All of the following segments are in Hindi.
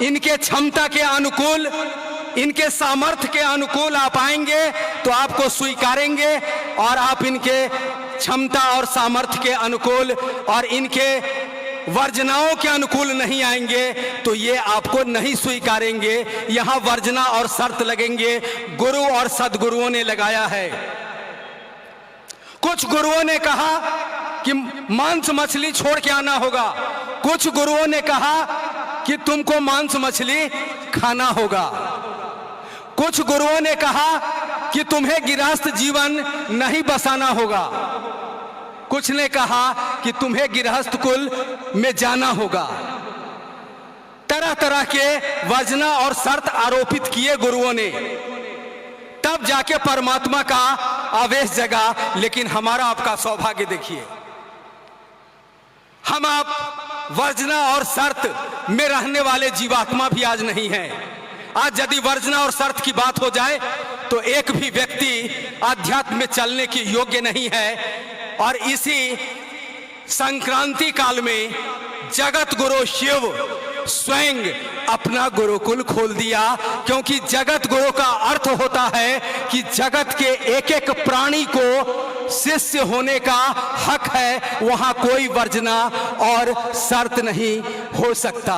इनके क्षमता के अनुकूल, इनके सामर्थ्य के अनुकूल आप आएंगे तो आपको स्वीकारेंगे, और आप इनके क्षमता और सामर्थ्य के अनुकूल और इनके वर्जनाओं के अनुकूल नहीं आएंगे तो ये आपको नहीं स्वीकारेंगे। यहां वर्जना और शर्त लगेंगे, गुरु और सदगुरुओं ने लगाया है। कुछ गुरुओं ने कहा कि मांस मछली छोड़ के आना होगा, कुछ गुरुओं ने कहा कि तुमको मांस मछली खाना होगा, कुछ गुरुओं ने कहा कि तुम्हें गृहस्थ जीवन नहीं बसाना होगा, कुछ ने कहा कि तुम्हें गृहस्थ कुल में जाना होगा। तरह तरह के वर्जना और शर्त आरोपित किए गुरुओं ने, तब जाके परमात्मा का आवेश जगा। लेकिन हमारा आपका सौभाग्य देखिए, हम आप वर्जना और शर्त में रहने वाले जीवात्मा भी आज नहीं हैं। आज यदि वर्जना और शर्त की बात हो जाए तो एक भी व्यक्ति आध्यात्म में चलने के योग्य नहीं है। और इसी संक्रांति काल में जगत गुरु शिव स्वयं अपना गुरुकुल खोल दिया, क्योंकि जगत गुरु का अर्थ होता है कि जगत के एक एक प्राणी को शिष्य होने का हक है, वहां कोई वर्जना और शर्त नहीं हो सकता।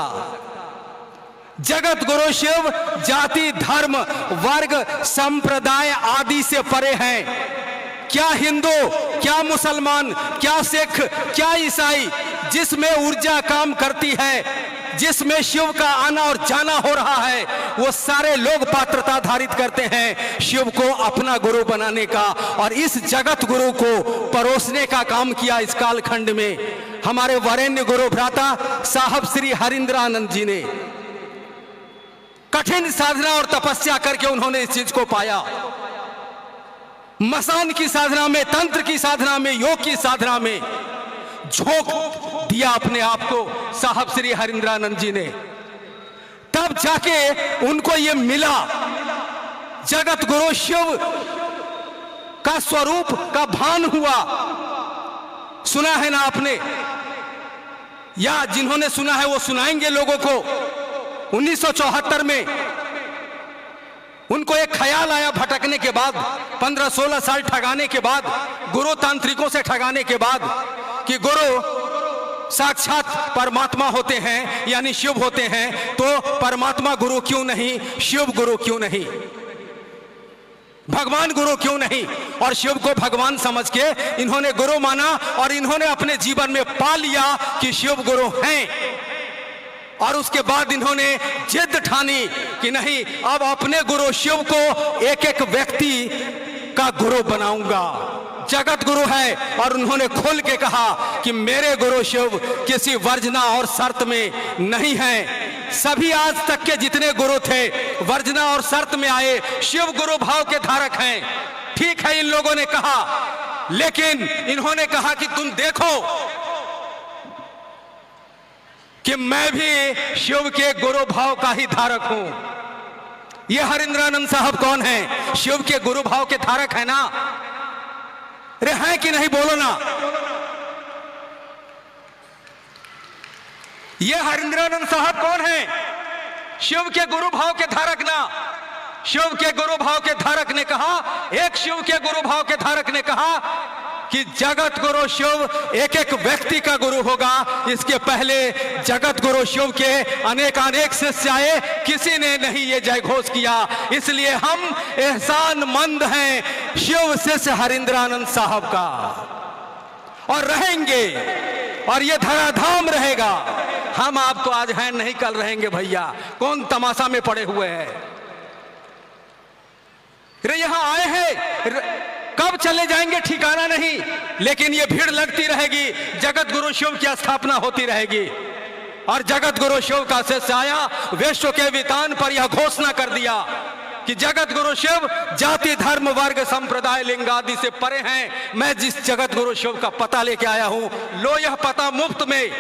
जगत गुरु शिव जाति धर्म वर्ग संप्रदाय आदि से परे हैं। क्या हिंदू, क्या मुसलमान, क्या सिख, क्या ईसाई, जिसमें ऊर्जा काम करती है, जिसमें शिव का आना और जाना हो रहा है, वो सारे लोग पात्रता धारित करते हैं शिव को अपना गुरु बनाने का। और इस जगत गुरु को परोसने का काम किया इस कालखंड में हमारे वरेण्य गुरु भ्राता साहब श्री हरिंद्रानंद जी ने। कठिन साधना और तपस्या करके उन्होंने इस चीज को पाया। मसान की साधना में, तंत्र की साधना में, योग की साधना में झोंक दिया अपने आप को साहब श्री हरिंद्रानंद जी ने। तब जाके उनको ये मिला, जगत गुरु शिव का स्वरूप का भान हुआ। सुना है ना आपने, या जिन्होंने सुना है वो सुनाएंगे लोगों को। 1974 में उनको एक ख्याल आया भटकने के बाद, 15-16 साल ठगाने के बाद, गुरु तांत्रिकों से ठगाने के बाद, कि गुरु साक्षात परमात्मा होते हैं, यानी शिव होते हैं, तो परमात्मा गुरु क्यों नहीं, शिव गुरु क्यों नहीं, भगवान गुरु क्यों नहीं। और शिव को भगवान समझ के इन्होंने गुरु माना और इन्होंने अपने जीवन में पा लिया कि शिव गुरु हैं। और उसके बाद इन्होंने जिद ठानी कि नहीं, अब अपने गुरु शिव को एक एक व्यक्ति का गुरु बनाऊंगा। जगत गुरु है और उन्होंने खुल के कहा कि मेरे गुरु शिव किसी वर्जना और शर्त में नहीं है। सभी आज तक के जितने गुरु थे वर्जना और शर्त में आए, शिव गुरु भाव के धारक हैं। ठीक है, इन लोगों ने कहा, लेकिन इन्होंने कहा कि तुम देखो कि मैं भी शिव के गुरु भाव का ही धारक हूं। ये हरिंद्रानंद साहब कौन है? शिव के गुरु भाव के धारक है ना? रे हैं कि नहीं, बोलो ना। ये हरिंद्रानंद साहब कौन है? शिव के गुरु भाव के धारक ना। शिव के गुरु भाव के धारक ने कहा, एक शिव के गुरु भाव के धारक ने कहा कि जगत गुरु शिव एक एक व्यक्ति का गुरु होगा। इसके पहले जगत गुरु शिव के अनेक शिष्य आए, किसी ने नहीं ये जय घोष किया। इसलिए हम एहसानमंद हैं शिव शिष्य हरिंद्रानंद साहब का, और रहेंगे, और ये धराधाम रहेगा। हम आप तो आज हैं नहीं, कल रहेंगे भैया। कौन तमाशा में पड़े हुए हैं? यहां आए हैं, कब चले जाएंगे ठिकाना नहीं, लेकिन ये भीड़ लगती रहेगी। जगत गुरु शिव की स्थापना होती रहेगी। और जगत गुरु शिव का शिष्य आया, विश्व के वितान पर यह घोषणा कर दिया कि जगत गुरु शिव जाति धर्म वर्ग संप्रदाय लिंग आदि से परे हैं। मैं जिस जगत गुरु शिव का पता लेके आया हूं, लो यह पता मुफ्त में।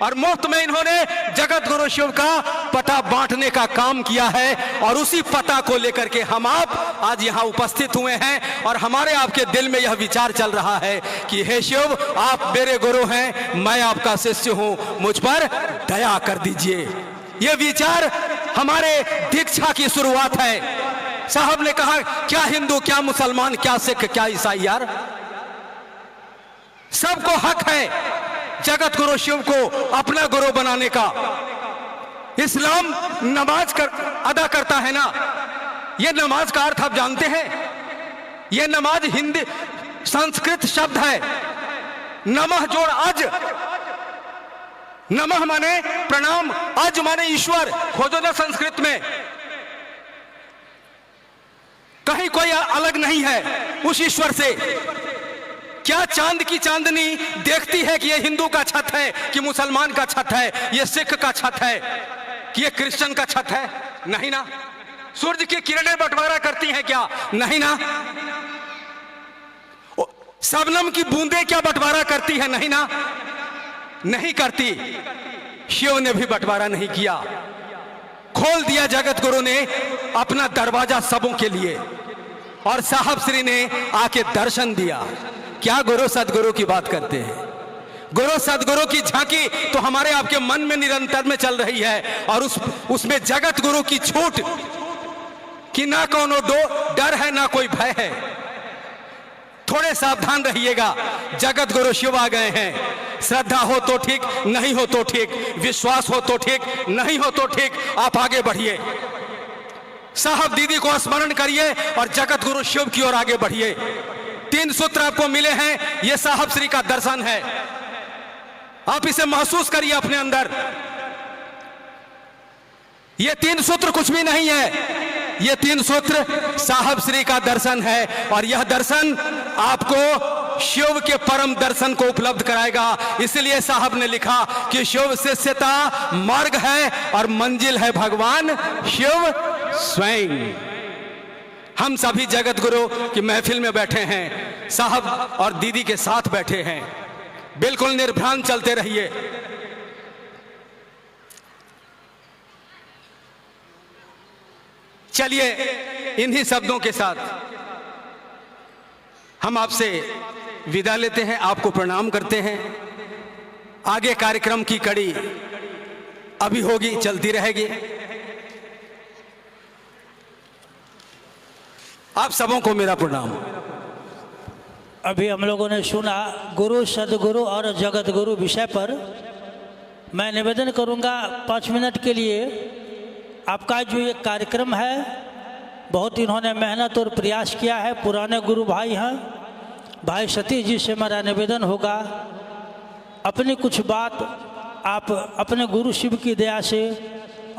और मुफ्त में इन्होंने जगत गुरु शिव का पता बांटने का काम किया है। और उसी पता को लेकर के हम आप आज यहाँ उपस्थित हुए हैं। और हमारे आपके दिल में यह विचार चल रहा है कि हे शिव, आप मेरे गुरु हैं, मैं आपका शिष्य हूं, मुझ पर दया कर दीजिए। ये विचार हमारे दीक्षा की शुरुआत है। साहब ने कहा क्या हिंदू, क्या मुसलमान, क्या सिख, क्या ईसाई, यार सबको हक है जगत गुरु शिव को अपना गुरु बनाने का। इस्लाम नमाज अदा करता है ना, यह नमाज का अर्थ आप जानते हैं? यह नमाज हिंदी संस्कृत शब्द है, नमः जोड़ अज, नमः माने प्रणाम, अज माने ईश्वर। खोजो ना संस्कृत में, कहीं कोई अलग नहीं है उस ईश्वर से। क्या चांद की चांदनी देखती है कि यह हिंदू का छत है, कि मुसलमान का छत है, यह सिख का छत है, कि यह क्रिश्चियन का छत है? नहीं ना। सूरज की किरणें बंटवारा करती हैं क्या? नहीं ना। शबनम की बूंदें क्या बंटवारा करती है? नहीं ना, नहीं करती। शिव ने भी बंटवारा नहीं किया, खोल दिया जगत गुरु ने अपना दरवाजा सबों के लिए, और साहब श्री ने आके दर्शन दिया। क्या गुरु सदगुरु की बात करते हैं? गुरु सदगुरु की झांकी तो हमारे आपके मन में निरंतर में चल रही है, और उसमें जगत गुरु की छूट कि ना कोनो डर है ना कोई भय है। थोड़े सावधान रहिएगा, जगत गुरु शिव आ गए हैं। श्रद्धा हो तो ठीक, नहीं हो तो ठीक, विश्वास हो तो ठीक, नहीं हो तो ठीक, आप आगे बढ़िए। साहब दीदी को स्मरण करिए और जगत गुरु शिव की ओर आगे बढ़िए। 3 सूत्र आपको मिले हैं, यह साहब श्री का दर्शन है, आप इसे महसूस करिए अपने अंदर। ये 3 सूत्र कुछ भी नहीं है, ये 3 सूत्र साहब श्री का दर्शन है, और यह दर्शन आपको शिव के परम दर्शन को उपलब्ध कराएगा। इसलिए साहब ने लिखा कि शिव शिष्यता मार्ग है और मंजिल है भगवान शिव स्वयं। हम सभी जगत गुरु की महफिल में बैठे हैं, साहब और दीदी के साथ बैठे हैं। बिल्कुल निर्भ्रांत चलते रहिए। चलिए इन्हीं शब्दों के साथ हम आपसे विदा लेते हैं, आपको प्रणाम करते हैं। आगे कार्यक्रम की कड़ी अभी होगी, चलती रहेगी। आप सबों को मेरा प्रणाम। अभी हम लोगों ने सुना गुरु सदगुरु और जगत गुरु विषय पर। मैं निवेदन करूंगा 5 मिनट के लिए, आपका जो ये कार्यक्रम है बहुत इन्होंने मेहनत और प्रयास किया है, पुराने गुरु भाई हैं। भाई सतीश जी से मेरा निवेदन होगा, अपनी कुछ बात आप अपने गुरु शिव की दया से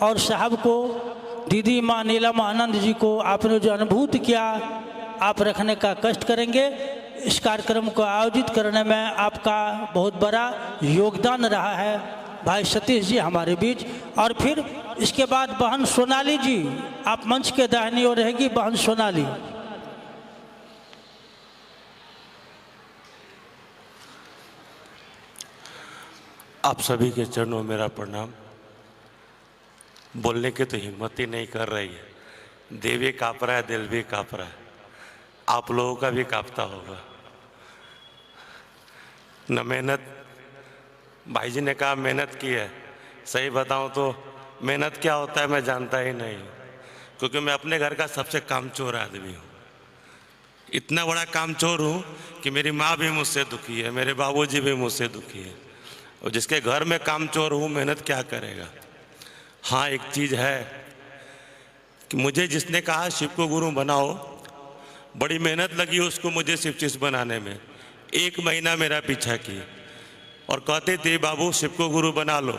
और साहब को, दीदी माँ नीलम आनंद जी को आपने जो अनुभूत किया आप रखने का कष्ट करेंगे। इस कार्यक्रम को आयोजित करने में आपका बहुत बड़ा योगदान रहा है भाई सतीश जी हमारे बीच। और फिर इसके बाद बहन सोनाली जी, आप मंच के दाहिनी ओर रहेगी बहन सोनाली। आप सभी के चरणों मेरा प्रणाम। बोलने की तो हिम्मत ही नहीं कर रही है, देह भी काँप रहा है, दिल भी काँप रहा है, आप लोगों का भी काँपता होगा। न मेहनत, भाई जी ने कहा मेहनत की है, सही बताऊं तो मेहनत क्या होता है मैं जानता ही नहीं हूँ, क्योंकि मैं अपने घर का सबसे कामचोर आदमी हूँ। इतना बड़ा कामचोर हूँ कि मेरी माँ भी मुझसे दुखी है, मेरे बाबूजी भी मुझसे दुखी है, और जिसके घर में कामचोर हूँ मेहनत क्या करेगा। हाँ एक चीज़ है कि मुझे जिसने कहा शिव को गुरु बनाओ, बड़ी मेहनत लगी उसको मुझे शिव शिष्य बनाने में। 1 महीना मेरा पीछा की और कहते थे बाबू शिव को गुरु बना लो,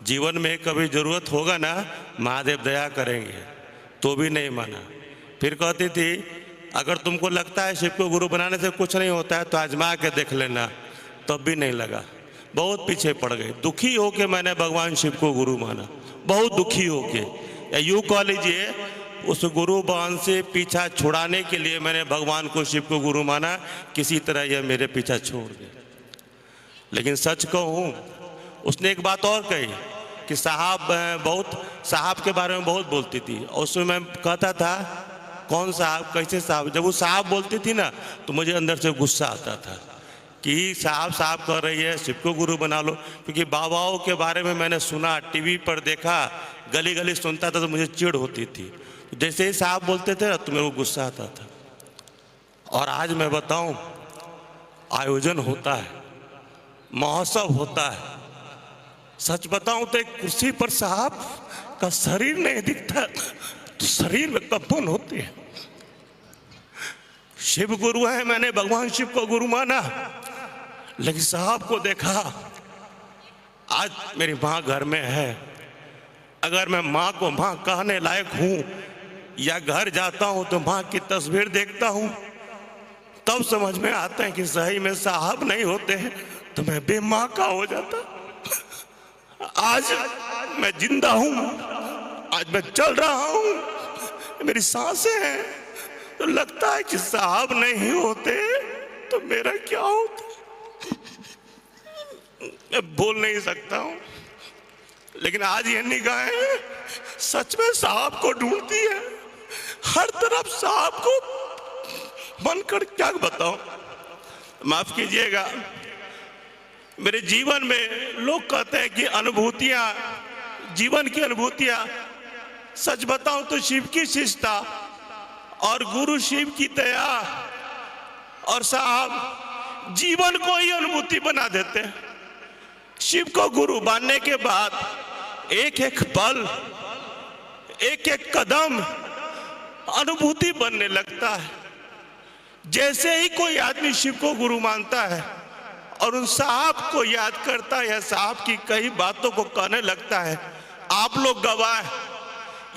जीवन में कभी ज़रूरत होगा ना महादेव दया करेंगे, तो भी नहीं माना। फिर कहती थी अगर तुमको लगता है शिव को गुरु बनाने से कुछ नहीं होता है तो आजमा के देख लेना, तब भी नहीं लगा। बहुत पीछे पड़ गए, दुखी होके मैंने भगवान शिव को गुरु माना, बहुत दुखी होके, या यूँ कह लीजिए उस गुरु बहन से पीछा छुड़ाने के लिए मैंने भगवान को शिव को गुरु माना, किसी तरह यह मेरे पीछा छोड़ दे। लेकिन सच कहूँ उसने एक बात और कही कि साहब के बारे में बहुत बोलती थी, और उसमें मैं कहता था कौन साहब, कैसे साहब। जब वो साहब बोलती थी ना तो मुझे अंदर से गुस्सा आता था कि साहब साहब कह रही है शिव को गुरु बना लो, क्योंकि बाबाओं के बारे में मैंने सुना, टीवी पर देखा, गली गली सुनता था तो मुझे चिढ़ होती थी। जैसे ही साहब बोलते थे ना तो मेरे को गुस्सा आता था। और आज मैं बताऊं, आयोजन होता है, महोत्सव होता है, सच बताऊं तो एक कुर्सी पर साहब का शरीर नहीं दिखता तो शरीर में कंपन होती है। शिव गुरु है, मैंने भगवान शिव को गुरु माना, लेकिन साहब को देखा। आज मेरी माँ घर में है, अगर मैं माँ को माँ कहने लायक हूं या घर जाता हूं तो माँ की तस्वीर देखता हूं, तब समझ में आता है कि सही में साहब नहीं होते तो मैं बेमाँ का हो जाता। आज मैं जिंदा हूं, आज मैं चल रहा हूं, मेरी सांसें हैं, तो लगता है कि साहब नहीं होते तो मेरा क्या होता। मैं बोल नहीं सकता हूं, लेकिन आज ये निगाहें सच में साहब को ढूंढती है। हर तरफ साहब को बनकर क्या बताऊं, माफ कीजिएगा। मेरे जीवन में लोग कहते हैं कि अनुभूतियां, जीवन की अनुभूतियां, सच बताऊं तो शिव की शिष्टता और गुरु शिव की दया और साहब जीवन को ही अनुभूति बना देते हैं। शिव को गुरु मानने के बाद एक एक पल, एक एक कदम अनुभूति बनने लगता है। जैसे ही कोई आदमी शिव को गुरु मानता है और उन साहब को याद करता है या साहब की कई बातों को कहने लगता है, आप लोग गवाह हैं,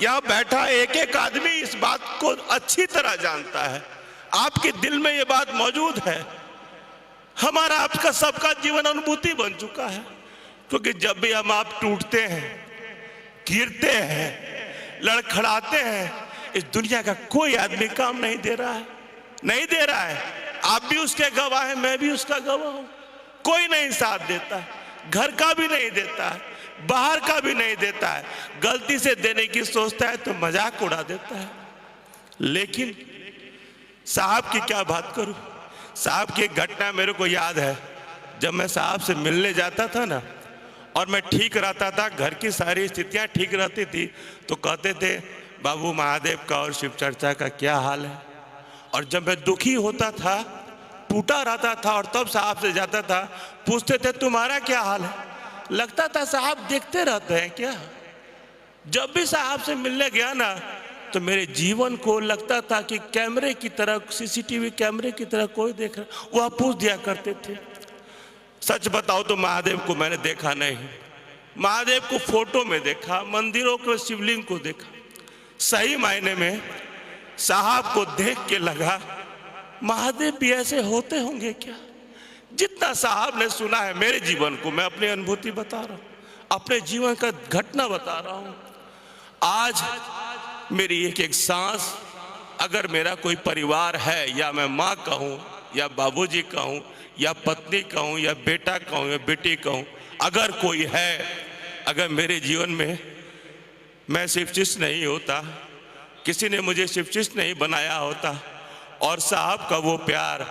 यहां बैठा एक एक आदमी इस बात को अच्छी तरह जानता है, आपके दिल में ये बात मौजूद है। हमारा आपका सबका जीवन अनुभूति बन चुका है, क्योंकि जब भी हम आप टूटते हैं, गिरते हैं, लड़खड़ाते हैं, इस दुनिया का कोई आदमी काम नहीं दे रहा है, नहीं दे रहा है। आप भी उसके गवाह हैं, मैं भी उसका गवाह हूं। कोई नहीं साथ देता है, घर का भी नहीं देता है, बाहर का भी नहीं देता है, गलती से देने की सोचता है तो मजाक उड़ा देता है। लेकिन साहब की क्या बात करूं, साहब की एक घटना मेरे को याद है। जब मैं साहब से मिलने जाता था ना और मैं ठीक रहता था, घर की सारी स्थितियां ठीक रहती थी, तो कहते थे बाबू महादेव का और शिव चर्चा का क्या हाल है। और जब मैं दुखी होता था, टूटा रहता था और तब साहब से जाता था, पूछते थे तुम्हारा क्या हाल है। लगता था साहब देखते रहते हैं क्या। जब भी साहब से मिलने गया ना तो मेरे जीवन को लगता था कि कैमरे की तरह, सीसीटीवी कैमरे की तरह कोई देख रहा, वह पूछ दिया करते थे। सच बताओ तो महादेव को मैंने देखा नहीं, महादेव को फोटो में देखा, मंदिरों के शिवलिंग को देखा। सही मायने में साहब को देख के लगा महादेव भी ऐसे होते होंगे क्या। जितना साहब ने सुना है मेरे जीवन को, मैं अपनी अनुभूति बता रहा हूं, अपने जीवन का घटना बता रहा हूं। आज मेरी एक एक सांस, अगर मेरा कोई परिवार है, या मैं माँ कहूँ या बाबूजी कहूँ या पत्नी कहूँ या बेटा कहूँ या बेटी कहूँ, अगर कोई है, अगर मेरे जीवन में मैं शिवशिष्ट नहीं होता, किसी ने मुझे शिवशिष्ट नहीं बनाया होता और साहब का वो प्यार